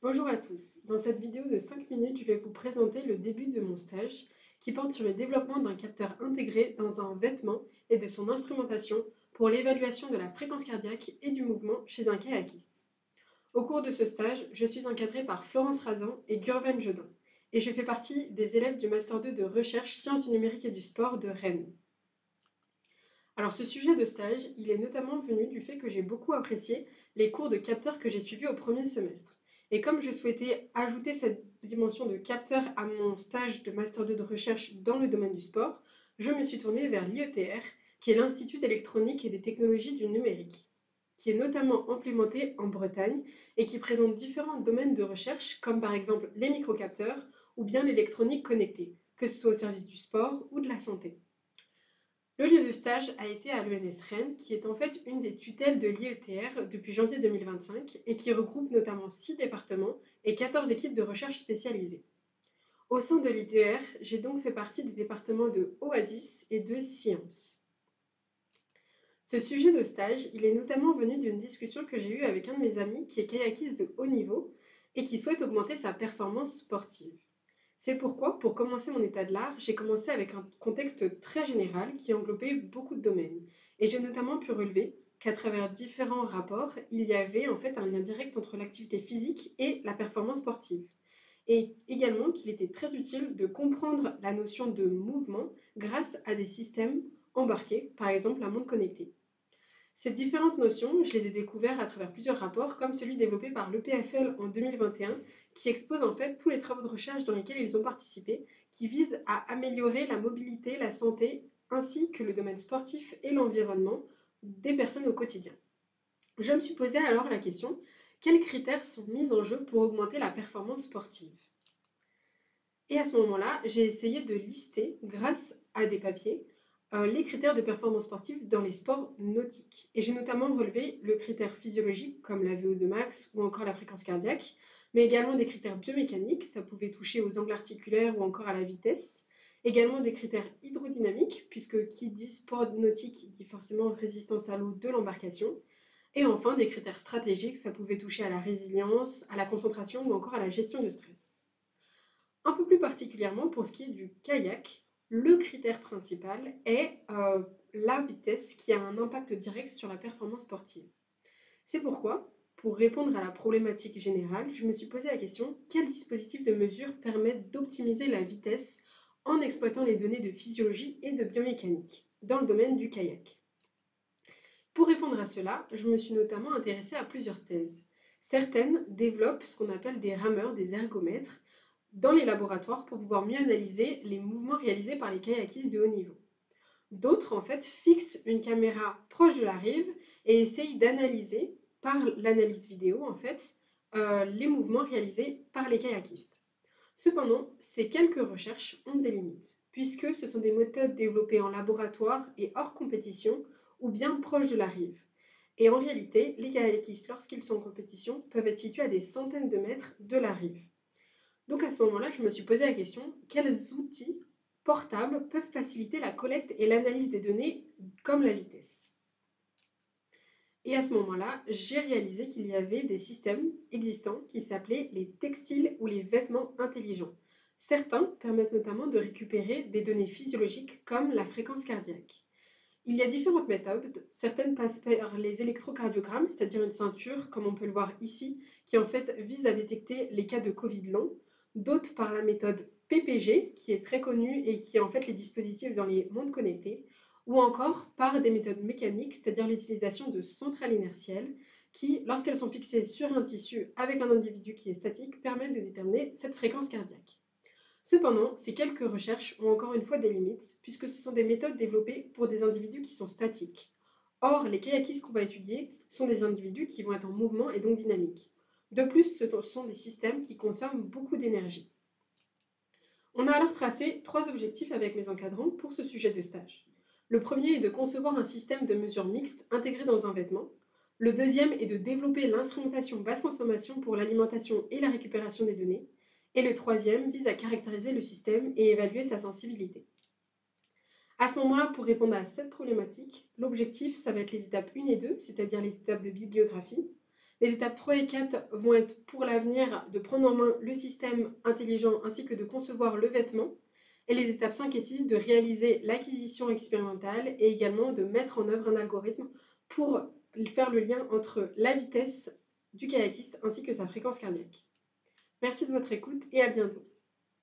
Bonjour à tous. Dans cette vidéo de 5 minutes, je vais vous présenter le début de mon stage qui porte sur le développement d'un capteur intégré dans un vêtement et de son instrumentation pour l'évaluation de la fréquence cardiaque et du mouvement chez un kayakiste. Au cours de ce stage, je suis encadrée par Florence Razan et Gurven Jodin et je fais partie des élèves du Master 2 de recherche sciences du numérique et du sport de Rennes. Alors ce sujet de stage, il est notamment venu du fait que j'ai beaucoup apprécié les cours de capteurs que j'ai suivis au premier semestre. Et comme je souhaitais ajouter cette dimension de capteur à mon stage de Master 2 de recherche dans le domaine du sport, je me suis tournée vers l'IETR, qui est l'Institut d'électronique et des technologies du numérique, qui est notamment implémenté en Bretagne et qui présente différents domaines de recherche, comme par exemple les microcapteurs ou bien l'électronique connectée, que ce soit au service du sport ou de la santé. Le lieu de stage a été à l'ENS Rennes, qui est en fait une des tutelles de l'IETR depuis janvier 2025 et qui regroupe notamment 6 départements et 14 équipes de recherche spécialisées. Au sein de l'IETR, j'ai donc fait partie des départements de Oasis et de Sciences. Ce sujet de stage, il est notamment venu d'une discussion que j'ai eue avec un de mes amis qui est kayakiste de haut niveau et qui souhaite augmenter sa performance sportive. C'est pourquoi, pour commencer mon état de l'art, j'ai commencé avec un contexte très général qui englobait beaucoup de domaines. Et j'ai notamment pu relever qu'à travers différents rapports, il y avait en fait un lien direct entre l'activité physique et la performance sportive. Et également qu'il était très utile de comprendre la notion de mouvement grâce à des systèmes embarqués, par exemple la montre connectée. Ces différentes notions, je les ai découvertes à travers plusieurs rapports, comme celui développé par l'EPFL en 2021, qui expose en fait tous les travaux de recherche dans lesquels ils ont participé, qui visent à améliorer la mobilité, la santé, ainsi que le domaine sportif et l'environnement des personnes au quotidien. Je me suis posé alors la question, quels critères sont mis en jeu pour augmenter la performance sportive? Et à ce moment-là, j'ai essayé de lister, grâce à des papiers, les critères de performance sportive dans les sports nautiques. Et j'ai notamment relevé le critère physiologique, comme la VO2 max ou encore la fréquence cardiaque, mais également des critères biomécaniques, ça pouvait toucher aux angles articulaires ou encore à la vitesse. Également des critères hydrodynamiques, puisque qui dit sport nautique dit forcément résistance à l'eau de l'embarcation. Et enfin, des critères stratégiques, ça pouvait toucher à la résilience, à la concentration ou encore à la gestion du stress. Un peu plus particulièrement pour ce qui est du kayak, le critère principal est la vitesse qui a un impact direct sur la performance sportive. C'est pourquoi, pour répondre à la problématique générale, je me suis posé la question, quels dispositifs de mesure permettent d'optimiser la vitesse en exploitant les données de physiologie et de biomécanique dans le domaine du kayak? Pour répondre à cela, je me suis notamment intéressée à plusieurs thèses. Certaines développent ce qu'on appelle des rameurs, des ergomètres, dans les laboratoires pour pouvoir mieux analyser les mouvements réalisés par les kayakistes de haut niveau. D'autres, en fait, fixent une caméra proche de la rive et essayent d'analyser, par l'analyse vidéo, en fait, les mouvements réalisés par les kayakistes. Cependant, ces quelques recherches ont des limites, puisque ce sont des méthodes développées en laboratoire et hors compétition, ou bien proches de la rive. Et en réalité, les kayakistes, lorsqu'ils sont en compétition, peuvent être situés à des centaines de mètres de la rive. Donc à ce moment-là, je me suis posé la question, quels outils portables peuvent faciliter la collecte et l'analyse des données comme la vitesse? Et à ce moment-là, j'ai réalisé qu'il y avait des systèmes existants qui s'appelaient les textiles ou les vêtements intelligents. Certains permettent notamment de récupérer des données physiologiques comme la fréquence cardiaque. Il y a différentes méthodes, certaines passent par les électrocardiogrammes, c'est-à-dire une ceinture, comme on peut le voir ici, qui en fait vise à détecter les cas de Covid long, d'autres par la méthode PPG, qui est très connue et qui est en fait les dispositifs dans les montres connectées, ou encore par des méthodes mécaniques, c'est-à-dire l'utilisation de centrales inertielles, qui, lorsqu'elles sont fixées sur un tissu avec un individu qui est statique, permettent de déterminer cette fréquence cardiaque. Cependant, ces quelques recherches ont encore une fois des limites, puisque ce sont des méthodes développées pour des individus qui sont statiques. Or, les kayakistes qu'on va étudier sont des individus qui vont être en mouvement et donc dynamiques. De plus, ce sont des systèmes qui consomment beaucoup d'énergie. On a alors tracé 3 objectifs avec mes encadrants pour ce sujet de stage. Le premier est de concevoir un système de mesure mixte intégré dans un vêtement. Le deuxième est de développer l'instrumentation basse consommation pour l'alimentation et la récupération des données. Et le troisième vise à caractériser le système et évaluer sa sensibilité. À ce moment-là, pour répondre à cette problématique, l'objectif, ça va être les étapes 1 et 2, c'est-à-dire les étapes de bibliographie. Les étapes 3 et 4 vont être pour l'avenir de prendre en main le système intelligent ainsi que de concevoir le vêtement. Et les étapes 5 et 6 de réaliser l'acquisition expérimentale et également de mettre en œuvre un algorithme pour faire le lien entre la vitesse du kayakiste ainsi que sa fréquence cardiaque. Merci de votre écoute et à bientôt.